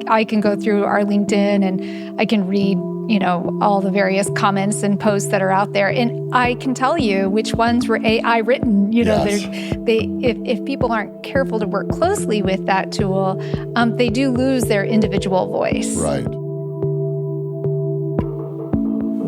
I can go through our LinkedIn and I can read, all the various comments and posts that are out there. And I can tell you which ones were AI written. Yes. If people aren't careful to work closely with that tool, they do lose their individual voice. Right.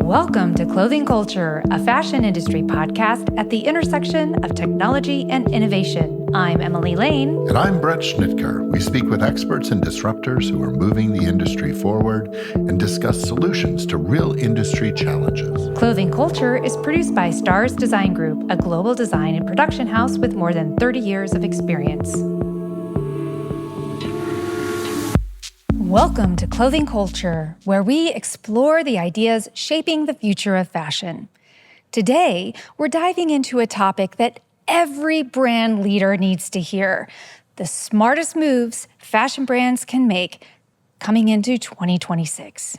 Welcome to Clothing Culture, a fashion industry podcast at the intersection of technology and innovation. I'm Emily Lane. And I'm Bret Schnitker. We speak with experts and disruptors who are moving the industry forward and discuss solutions to real industry challenges. Clothing Culture is produced by Stars Design Group, a global design and production house with more than 30 years of experience. Welcome to Clothing Culture, where we explore the ideas shaping the future of fashion. Today, we're diving into a topic that every brand leader needs to hear: the smartest moves fashion brands can make coming into 2026.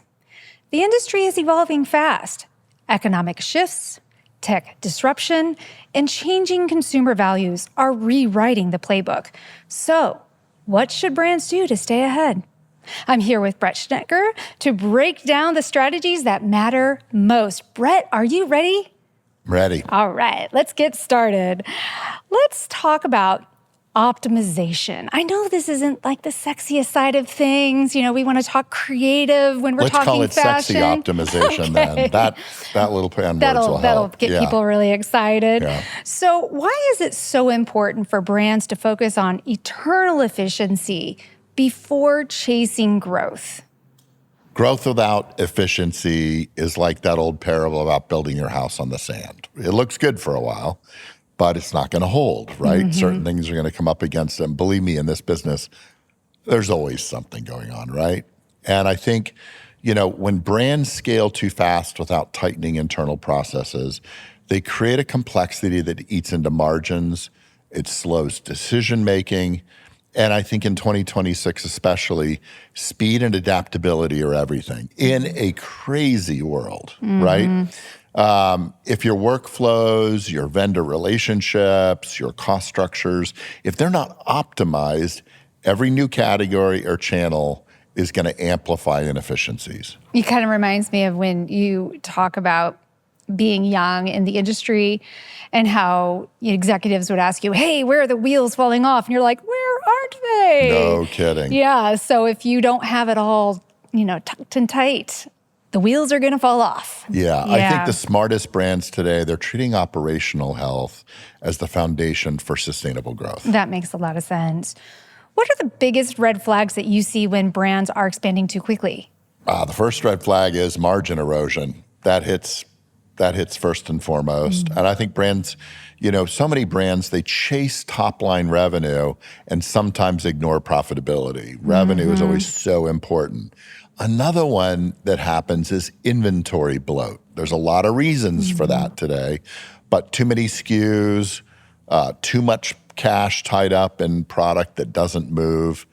The industry is evolving fast. Economic shifts, tech disruption, and changing consumer values are rewriting the playbook. So, what should brands do to stay ahead? I'm here with Bret Schnitker to break down the strategies that matter most. Bret, are you ready? Ready. All right, let's get started. Let's talk about optimization. I know this isn't like the sexiest side of things. We want to talk creative when we're talking fashion. Let's call it sexy optimization then. That little pan words will help. That'll get people really excited. Yeah. So why is it so important for brands to focus on eternal efficiency before chasing growth? Growth without efficiency is like that old parable about building your house on the sand. It looks good for a while, but it's not going to hold, right? Mm-hmm. Certain things are going to come up against them. Believe me, in this business, there's always something going on, right? And I think, when brands scale too fast without tightening internal processes, they create a complexity that eats into margins. It slows decision-making. And I think in 2026 especially, speed and adaptability are everything in a crazy world, right? If your workflows, your vendor relationships, your cost structures, if they're not optimized, every new category or channel is going to amplify inefficiencies. It kind of reminds me of when you talk about being young in the industry and how executives would ask you, hey, where are the wheels falling off? And you're like, where aren't they? No kidding. Yeah, so if you don't have it all, tucked and tight, the wheels are going to fall off. Yeah, I think the smartest brands today, they're treating operational health as the foundation for sustainable growth. That makes a lot of sense. What are the biggest red flags that you see when brands are expanding too quickly? The first red flag is margin erosion. That hits first and foremost. And I think brands, so many brands, they chase top-line revenue and sometimes ignore profitability. Revenue is always so important. Another one that happens is inventory bloat. There's a lot of reasons for that today, but too many SKUs, too much cash tied up in product that doesn't move.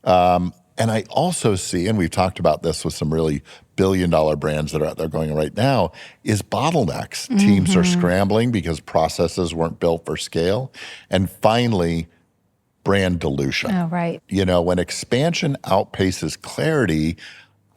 And I also see, and we've talked about this with some really billion-dollar brands that are out there going right now, is bottlenecks. Teams are scrambling because processes weren't built for scale. And finally, brand dilution. Oh, right. When expansion outpaces clarity,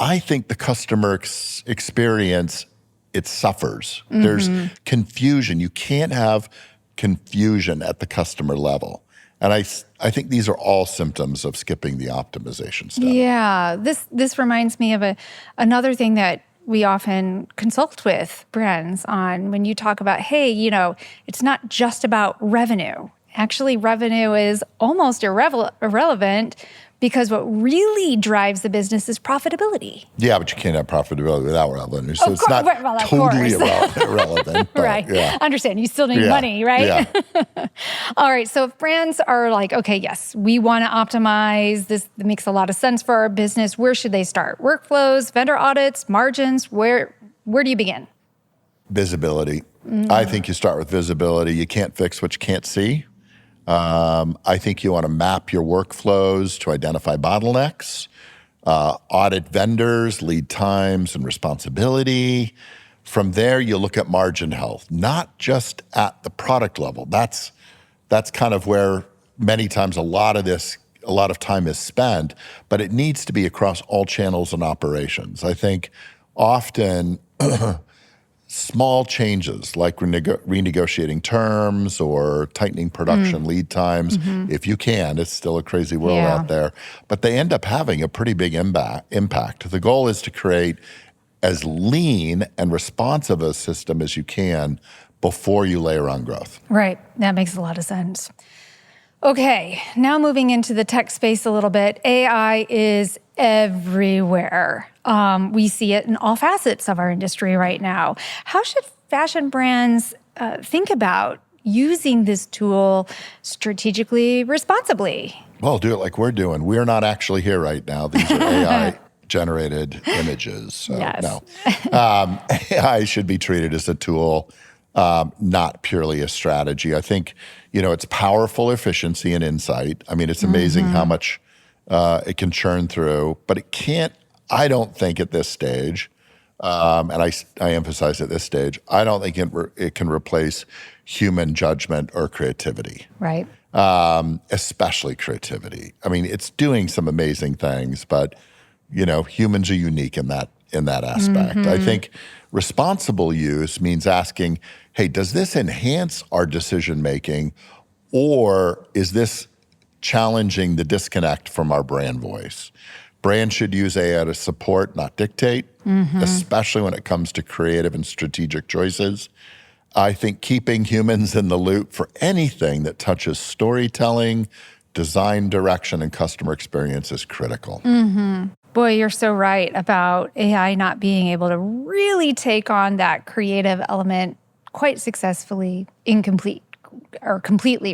I think the customer experience, it suffers. There's confusion. You can't have confusion at the customer level. And I think these are all symptoms of skipping the optimization step. Yeah, this reminds me of another thing that we often consult with brands on when you talk about, hey, it's not just about revenue. Actually, revenue is almost irrelevant because what really drives the business is profitability. Yeah, but you can't have profitability without revenue. So it's not totally irrelevant. But right. Yeah. Understand. You still need money, right? Yeah. All right. So if brands are like, okay, yes, we want to optimize. This makes a lot of sense for our business. Where should they start? Workflows, vendor audits, margins? Where do you begin? Visibility. I think you start with visibility. You can't fix what you can't see. I think you want to map your workflows to identify bottlenecks, audit vendors, lead times, and responsibility. From there, you look at margin health, not just at the product level. That's kind of where many times a lot of this a lot of time is spent, but it needs to be across all channels and operations. I think often small changes like renegotiating terms or tightening production lead times, if you can, it's still a crazy world out there, but they end up having a pretty big impact. The goal is to create as lean and responsive a system as you can before you layer on growth. Right. That makes a lot of sense. Okay, now moving into the tech space a little bit, AI is everywhere. We see it in all facets of our industry right now. How should fashion brands think about using this tool strategically, responsibly? Well, do it like we're doing. We're not actually here right now. These are AI-generated images. So Yes. no. AI should be treated as a tool, not purely a strategy. I think, it's powerful efficiency and insight. I mean, it's amazing how much it can churn through, but it can't, I don't think at this stage, and I emphasize at this stage, I don't think it can replace human judgment or creativity. Right. Especially creativity. I mean, it's doing some amazing things, but, humans are unique in that aspect. I think responsible use means asking, hey, does this enhance our decision-making, or is this challenging the disconnect from our brand voice? Brands should use AI to support, not dictate, especially when it comes to creative and strategic choices. I think keeping humans in the loop for anything that touches storytelling, design direction, and customer experience is critical. Boy, you're so right about AI not being able to really take on that creative element quite successfully, completely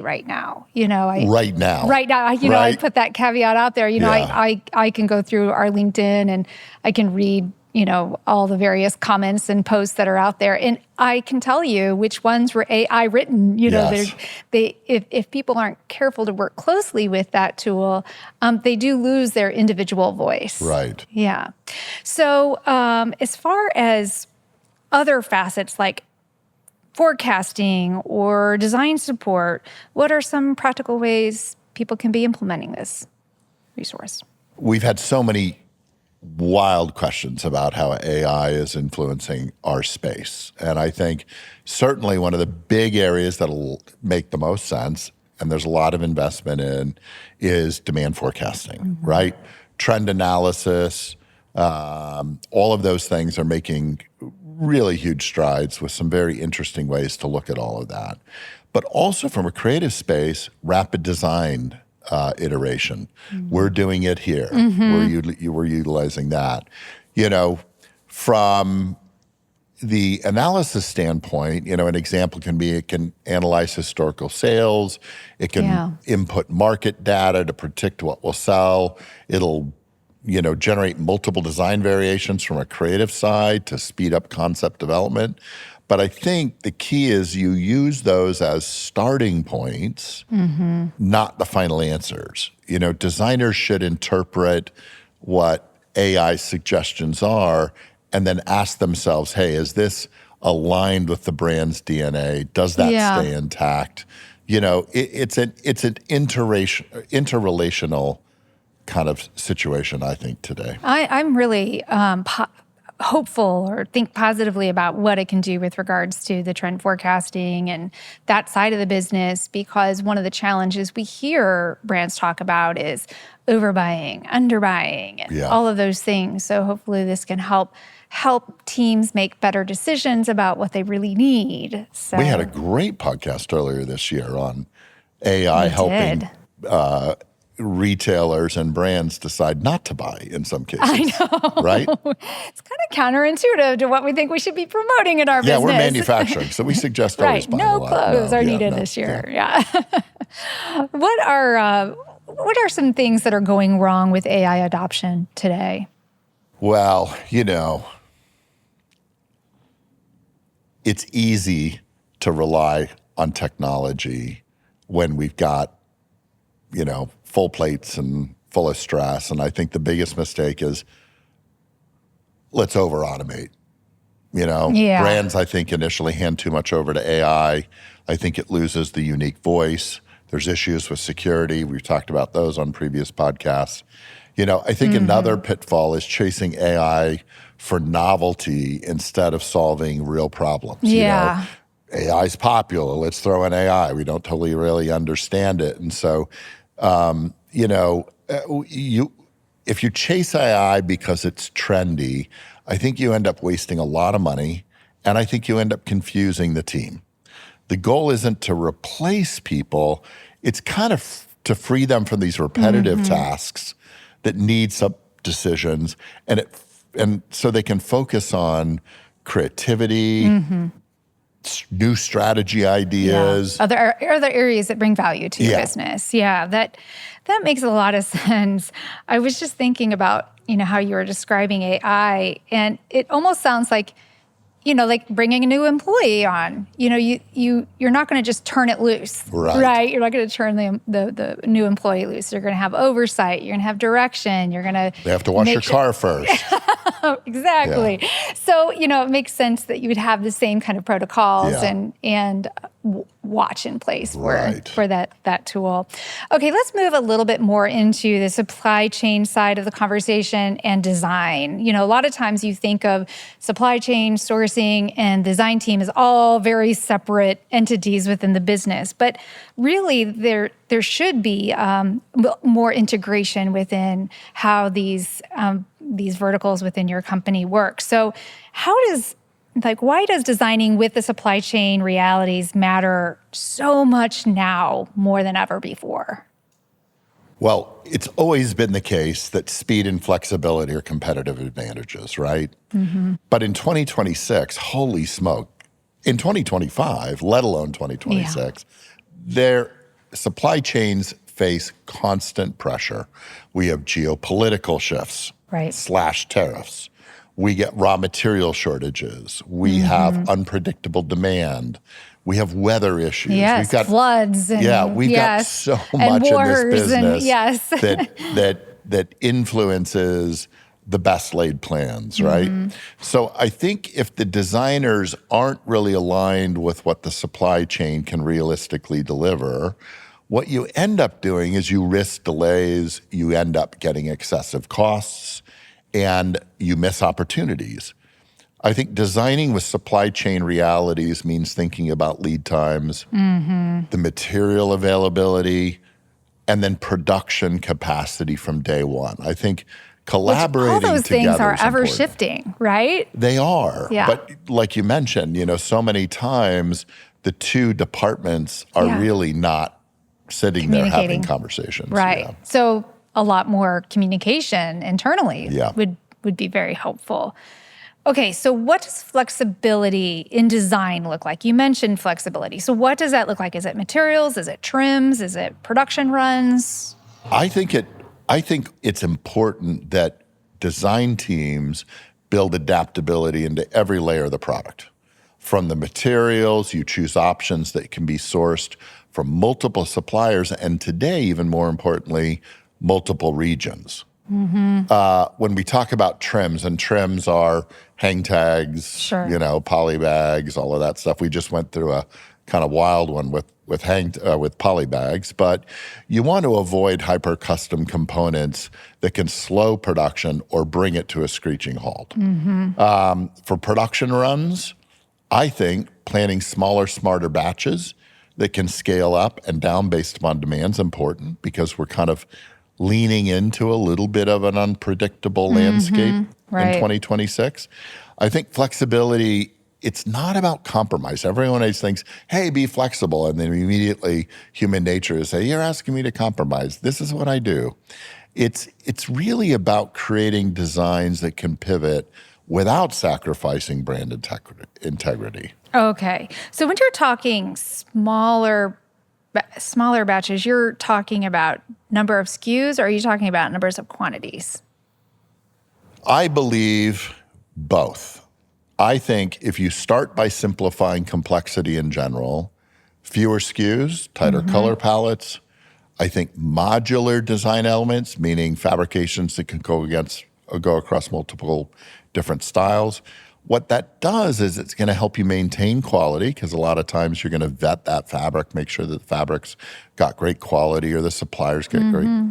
right now. Right now. I put that caveat out there. I can go through our LinkedIn and I can read, all the various comments and posts that are out there. And I can tell you which ones were AI written. Yes. If people aren't careful to work closely with that tool, they do lose their individual voice. Right. Yeah. So as far as other facets like forecasting or design support, what are some practical ways people can be implementing this resource? We've had so many wild questions about how AI is influencing our space. And I think certainly one of the big areas that'll make the most sense, and there's a lot of investment in, is demand forecasting, right? Trend analysis, all of those things are making really huge strides with some very interesting ways to look at all of that. But also from a creative space, rapid design iteration. We're doing it here. We're utilizing that. From the analysis standpoint, an example can be it can analyze historical sales. It can input market data to predict what will sell. It'll generate multiple design variations from a creative side to speed up concept development. But I think the key is you use those as starting points, not the final answers. Designers should interpret what AI suggestions are and then ask themselves, hey, is this aligned with the brand's DNA? Does that stay intact? It's an interrelational kind of situation, I think, today. I'm really hopeful or think positively about what it can do with regards to the trend forecasting and that side of the business, because one of the challenges we hear brands talk about is overbuying, underbuying, and all of those things. So hopefully this can help teams make better decisions about what they really need. So we had a great podcast earlier this year on AI helping retailers and brands decide not to buy in some cases. I know. Right? It's kind of counterintuitive to what we think we should be promoting in our business. Yeah, we're manufacturing, so we suggest always buying no a lot. clothes are needed this year. Yeah. What are some things that are going wrong with AI adoption today? Well, it's easy to rely on technology when we've got full plates and full of stress. And I think the biggest mistake is let's over-automate. Brands, I think, initially hand too much over to AI. I think it loses the unique voice. There's issues with security. We've talked about those on previous podcasts. I think another pitfall is chasing AI for novelty instead of solving real problems. Yeah. AI's popular. Let's throw in AI. We don't totally really understand it. And so, if you chase AI because it's trendy, I think you end up wasting a lot of money, and I think you end up confusing the team. The goal isn't to replace people. It's kind of to free them from these repetitive tasks that need some decisions, and so they can focus on creativity, new strategy ideas. Yeah. Other areas that bring value to your business. Yeah, that makes a lot of sense. I was just thinking about, how you were describing AI, and it almost sounds like, like bringing a new employee on. You're not going to just turn it loose, right? You're not going to turn the new employee loose. You're going to have oversight. You're going to have direction. You're going to. They have to wash your car first. Exactly. Yeah. So, it makes sense that you would have the same kind of protocols and watch in place for that tool. Okay, let's move a little bit more into the supply chain side of the conversation and design. A lot of times you think of supply chain, sourcing, and design team as all very separate entities within the business, but really there should be more integration within how these verticals within your company work. So why does designing with the supply chain realities matter so much now more than ever before? Well, it's always been the case that speed and flexibility are competitive advantages, right? But in 2026, holy smoke, in 2025, let alone 2026, their supply chains face constant pressure. We have geopolitical shifts, / tariffs. We get raw material shortages. We have unpredictable demand. We have weather issues. Yes, we've got floods. We've got so much in this business that influences the best laid plans, right? So I think if the designers aren't really aligned with what the supply chain can realistically deliver, what you end up doing is you risk delays, you end up getting excessive costs, and you miss opportunities. I think designing with supply chain realities means thinking about lead times, the material availability, and then production capacity from day one. I think collaborating together. All those things are ever shifting, right? They are. Yeah. But like you mentioned, so many times the two departments are really not sitting there having conversations. Right. Yeah. So a lot more communication internally would be very helpful. Okay, so what does flexibility in design look like? You mentioned flexibility. So what does that look like? Is it materials? Is it trims? Is it production runs? I think it's important that design teams build adaptability into every layer of the product. From the materials, you choose options that can be sourced from multiple suppliers, and today, even more importantly, multiple regions. When we talk about trims, and trims are hang tags, poly bags, all of that stuff. We just went through a kind of wild one with poly bags, but you want to avoid hyper custom components that can slow production or bring it to a screeching halt. For production runs, I think planning smaller, smarter batches that can scale up and down based upon demand is important, because we're kind of leaning into a little bit of an unpredictable landscape in 2026. I think flexibility, it's not about compromise. Everyone always thinks, hey, be flexible. And then immediately human nature is say, you're asking me to compromise. This is what I do. It's really about creating designs that can pivot without sacrificing brand integrity. Okay. So when you're talking smaller batches, you're talking about number of SKUs, or are you talking about numbers of quantities? I believe both. I think if you start by simplifying complexity in general, fewer SKUs, tighter color palettes, I think modular design elements, meaning fabrications that can go across multiple different styles, What that does is it's going to help you maintain quality, because a lot of times you're going to vet that fabric, make sure that the fabric's got great quality, or the suppliers get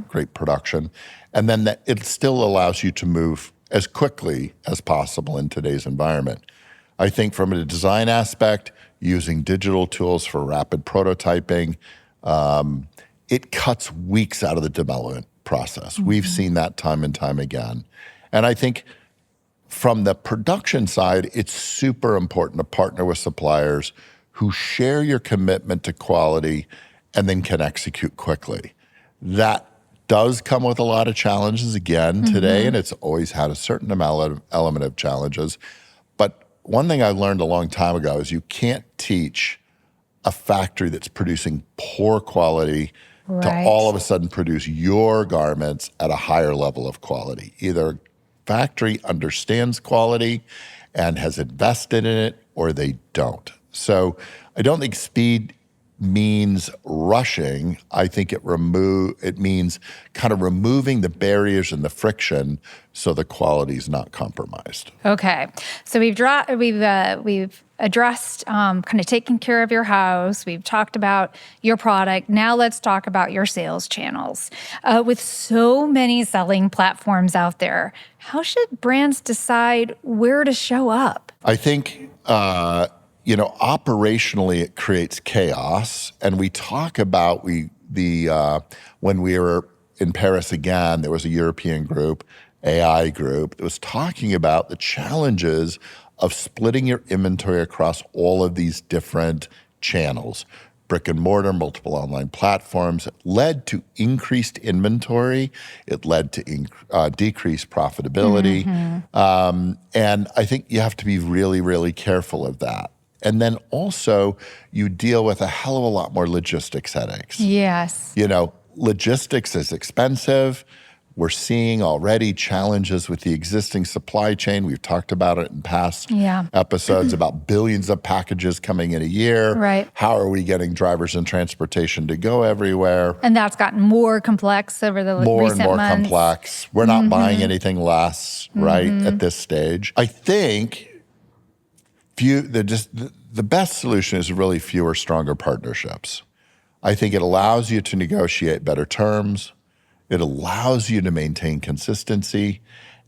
great production. And then that it still allows you to move as quickly as possible in today's environment. I think from a design aspect, using digital tools for rapid prototyping, it cuts weeks out of the development process. We've seen that time and time again. And I think from the production side, it's super important to partner with suppliers who share your commitment to quality and then can execute quickly. That does come with a lot of challenges again today, and it's always had a certain element of challenges. But one thing I learned a long time ago is you can't teach a factory that's producing poor quality to all of a sudden produce your garments at a higher level of quality. Either factory understands quality and has invested in it, or they don't. So I don't think speed means rushing. I think it means kind of removing the barriers and the friction so the quality is not compromised. Okay, so we've addressed kind of taking care of your house. We've talked about your product. Now let's talk about your sales channels. With so many selling platforms out there, how should brands decide where to show up? I think operationally it creates chaos. And we talk about when we were in Paris again, there was a European group, AI group, that was talking about the challenges of splitting your inventory across all of these different channels, brick and mortar, multiple online platforms. It led to increased inventory. It led to decreased profitability. And I think you have to be really, really careful of that. And then also you deal with a hell of a lot more logistics headaches. Yes. Logistics is expensive. We're seeing already challenges with the existing supply chain. We've talked about it in past episodes about billions of packages coming in a year. Right. How are we getting drivers and transportation to go everywhere? And that's gotten more complex over the recent months. More and more complex. We're not buying anything less, right, at this stage. I think the best solution is really fewer, stronger partnerships. I think it allows you to negotiate better terms. It allows you to maintain consistency.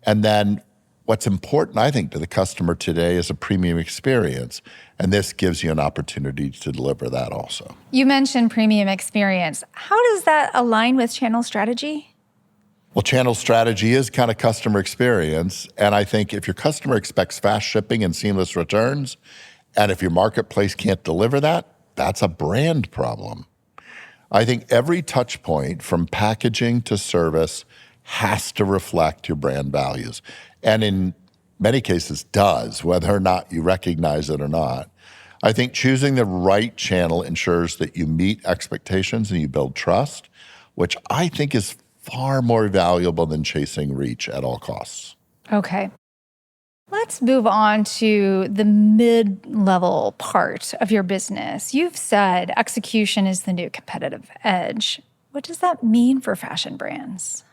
And then what's important, I think, to the customer today is a premium experience. And this gives you an opportunity to deliver that also. You mentioned premium experience. How does that align with channel strategy? Well, channel strategy is kind of customer experience. And I think if your customer expects fast shipping and seamless returns, and if your marketplace can't deliver that, that's a brand problem. I think every touch point from packaging to service has to reflect your brand values. And in many cases does, whether or not you recognize it or not. I think choosing the right channel ensures that you meet expectations and you build trust, which I think is far more valuable than chasing reach at all costs. Okay. Let's move on to the mid-level part of your business. You've said execution is the new competitive edge. What does that mean for fashion brands?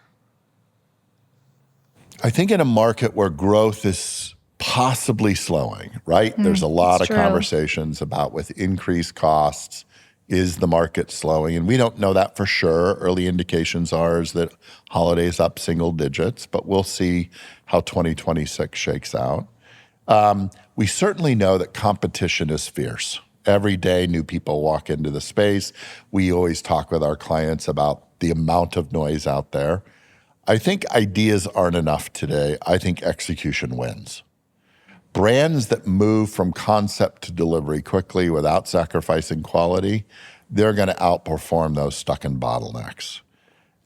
I think in a market where growth is possibly slowing, right? There's a lot of conversations about with increased costs, is the market slowing? And we don't know that for sure. Early indications are is that holiday's up single digits, but we'll see how 2026 shakes out. We certainly know that competition is fierce. Every day, new people walk into the space. We always talk with our clients about the amount of noise out there. I think ideas aren't enough today. I think execution wins. Brands that move from concept to delivery quickly without sacrificing quality, they're going to outperform those stuck in bottlenecks.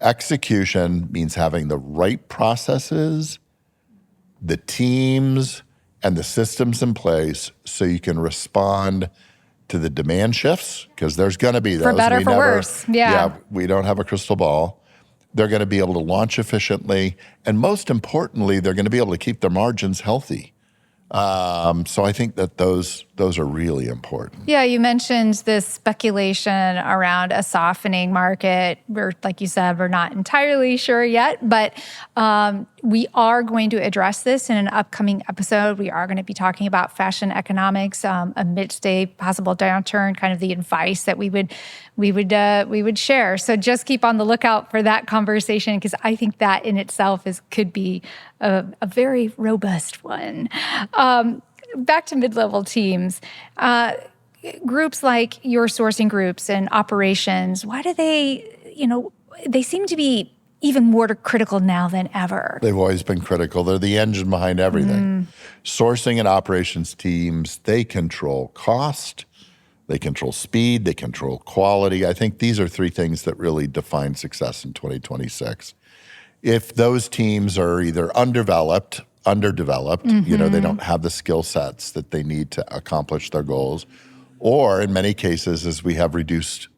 Execution means having the right processes, the teams, and the systems in place so you can respond to the demand shifts, because there's going to be those. For better, for worse. Yeah, we don't have a crystal ball. They're going to be able to launch efficiently. And most importantly, they're going to be able to keep their margins healthy. So I think that those are really important. Yeah, you mentioned this speculation around a softening market. Like you said, we're not entirely sure yet, but we are going to address this in an upcoming episode. We are going to be talking about fashion economics amidst a possible downturn, kind of the advice that we would share. So just keep on the lookout for that conversation, because I think that in itself could be a very robust one. Back to mid-level teams, groups like your sourcing groups and operations, why do they seem to be even more critical now than ever? They've always been critical. They're the engine behind everything. Sourcing and operations teams, they control cost, they control speed, they control quality. I think these are three things that really define success in 2026. If those teams are either underdeveloped, they don't have the skill sets that they need to accomplish their goals, or in many cases, as we have reduced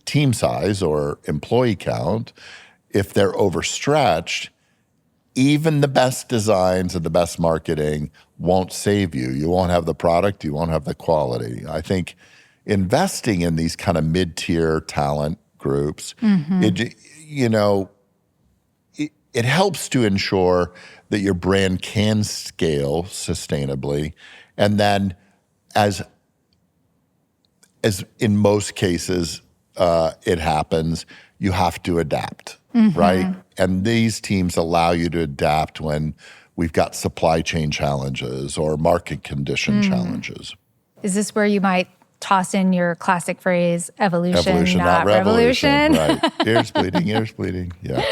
team size or employee count, if they're overstretched, even the best designs and the best marketing won't save you. You won't have the product, you won't have the quality. I think investing in these kind of mid-tier talent groups, it helps to ensure that your brand can scale sustainably. And then as in most cases it happens, you have to adapt, right? And these teams allow you to adapt when we've got supply chain challenges or market condition challenges. Is this where you might toss in your classic phrase, evolution, not revolution? Right. Ears bleeding, yeah.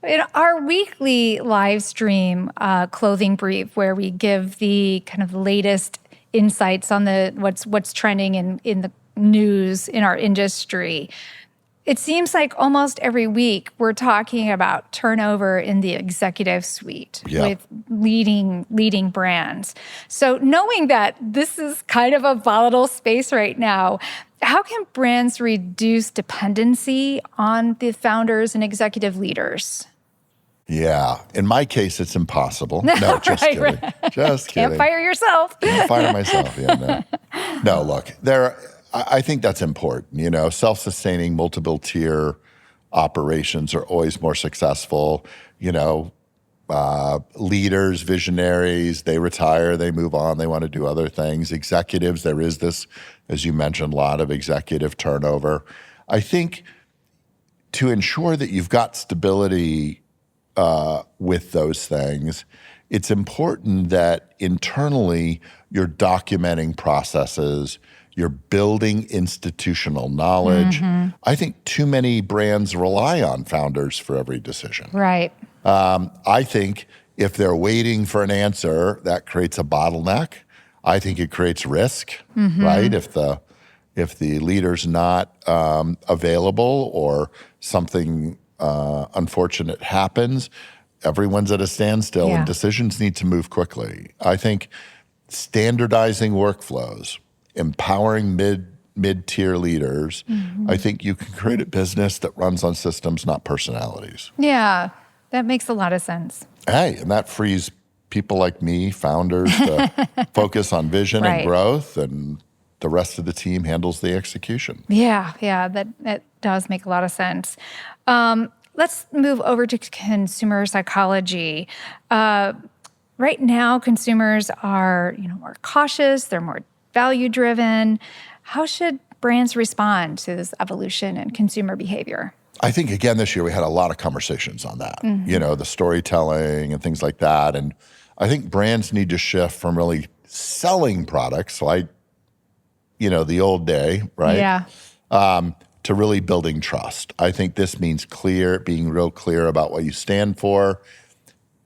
In our weekly live stream clothing brief, where we give the kind of latest insights on what's trending in the news in our industry, it seems like almost every week we're talking about turnover in the executive suite with leading brands. So knowing that this is kind of a volatile space right now, how can brands reduce dependency on the founders and executive leaders? Yeah. In my case, it's impossible. No, just kidding. Right. Just kidding. Can't fire yourself. Can't fire myself. Yeah, no, look, I think that's important. Self-sustaining multiple tier operations are always more successful. Leaders, visionaries, they retire, they move on, they want to do other things. Executives, there is this, as you mentioned, a lot of executive turnover. I think to ensure that you've got stability with those things, it's important that internally you're documenting processes, you're building institutional knowledge. I think too many brands rely on founders for every decision. Right. I think if they're waiting for an answer, that creates a bottleneck. I think it creates risk, right? If the leader's not available or something unfortunate happens, everyone's at a standstill and decisions need to move quickly. I think standardizing workflows, empowering mid-tier leaders, I think you can create a business that runs on systems, not personalities. Yeah, that makes a lot of sense. Hey, and that frees people like me, founders, to focus on vision and growth, and the rest of the team handles the execution. Yeah, that does make a lot of sense. Let's move over to consumer psychology. Right now, consumers are more cautious, they're more value-driven. How should brands respond to this evolution in consumer behavior? I think, again, this year we had a lot of conversations on that, the storytelling and things like that. And I think brands need to shift from really selling products, like, the old day, right? Yeah. To really building trust. I think this means being real clear about what you stand for,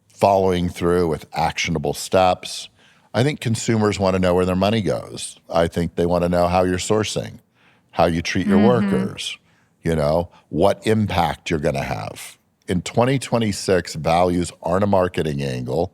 following through with actionable steps. I think consumers want to know where their money goes. I think they want to know how you're sourcing, how you treat your workers, what impact you're going to have. In 2026, values aren't a marketing angle.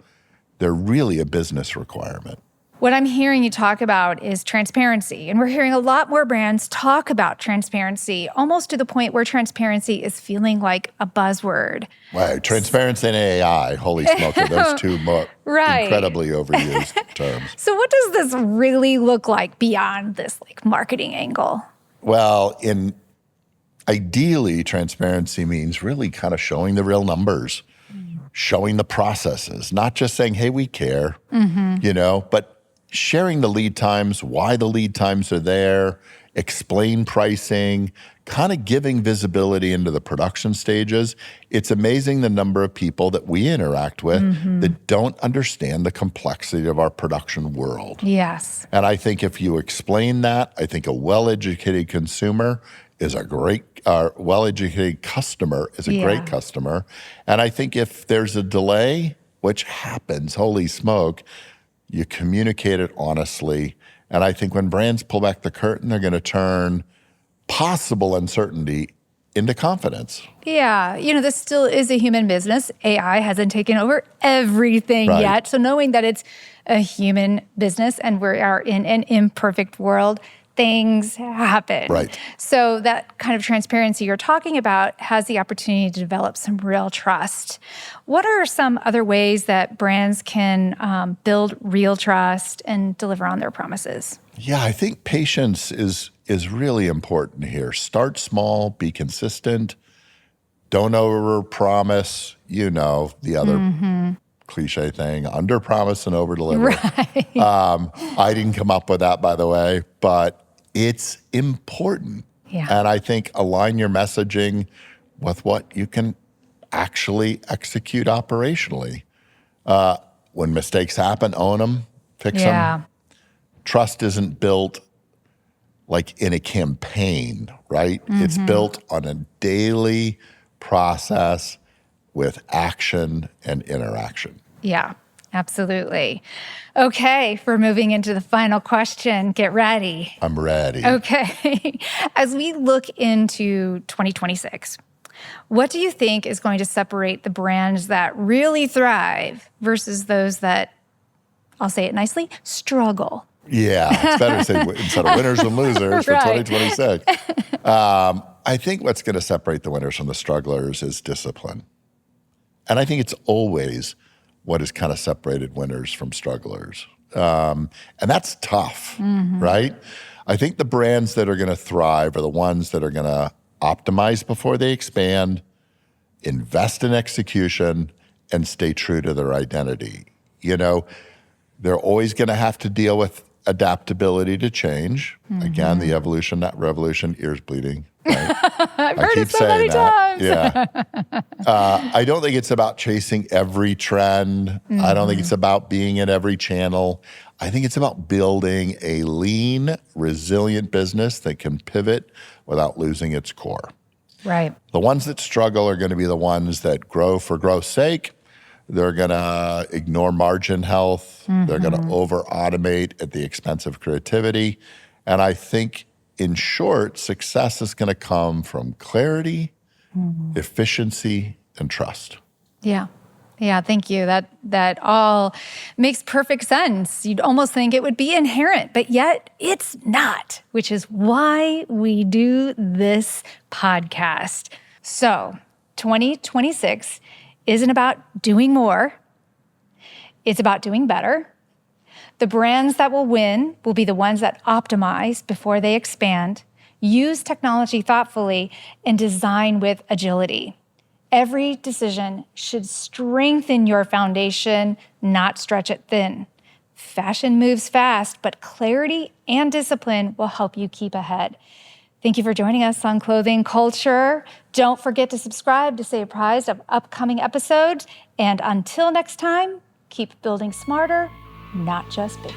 They're really a business requirement. What I'm hearing you talk about is transparency. And we're hearing a lot more brands talk about transparency, almost to the point where transparency is feeling like a buzzword. Right. Transparency and AI, holy smoke, are those two Right. incredibly overused terms. So what does this really look like beyond this like marketing angle? Well, ideally, transparency means really kind of showing the real numbers, showing the processes, not just saying, hey, we care, but sharing the lead times, why the lead times are there, explain pricing, kind of giving visibility into the production stages. It's amazing the number of people that we interact with that don't understand the complexity of our production world. Yes. And I think if you explain that, I think a well-educated consumer is a great, well-educated customer is a great customer. And I think if there's a delay, which happens, holy smoke, you communicate it honestly. And I think when brands pull back the curtain, they're going to turn possible uncertainty into confidence. Yeah. This still is a human business. AI hasn't taken over everything yet. So knowing that it's a human business and we are in an imperfect world, things happen. Right. So that kind of transparency you're talking about has the opportunity to develop some real trust. What are some other ways that brands can build real trust and deliver on their promises? Yeah, I think patience is really important here. Start small, be consistent, don't overpromise, the other cliche thing, under-promise and over-deliver. Right. I didn't come up with that, by the way, but it's important. Yeah. And I think align your messaging with what you can actually execute operationally. When mistakes happen, own them, fix them. Trust isn't built like in a campaign, right? It's built on a daily process with action and interaction. Yeah, absolutely. Okay, we're moving into the final question. Get ready. I'm ready. Okay. As we look into 2026, what do you think is going to separate the brands that really thrive versus those that, I'll say it nicely, struggle? Yeah, it's better to say instead of winners and losers for 2026. I think what's going to separate the winners from the strugglers is discipline. And I think it's always what has kind of separated winners from strugglers. And that's tough, right? I think the brands that are going to thrive are the ones that are going to optimize before they expand, invest in execution, and stay true to their identity. They're always going to have to deal with adaptability to change. Again, the evolution, not revolution, ears bleeding. Right? I've heard it so many times. Yeah. I don't think it's about chasing every trend. I don't think it's about being in every channel. I think it's about building a lean, resilient business that can pivot without losing its core. Right. The ones that struggle are going to be the ones that grow for growth's sake. They're going to ignore margin health. They're going to over-automate at the expense of creativity. And I think, in short, success is going to come from clarity, efficiency, and trust. Yeah. Yeah, thank you. That all makes perfect sense. You'd almost think it would be inherent, but yet it's not, which is why we do this podcast. So 2026 isn't about doing more. It's about doing better. The brands that will win will be the ones that optimize before they expand, use technology thoughtfully, and design with agility. Every decision should strengthen your foundation, not stretch it thin. Fashion moves fast, but clarity and discipline will help you keep ahead. Thank you for joining us on Clothing Culture. Don't forget to subscribe to stay apprised of upcoming episodes. And until next time, keep building smarter, not just bigger.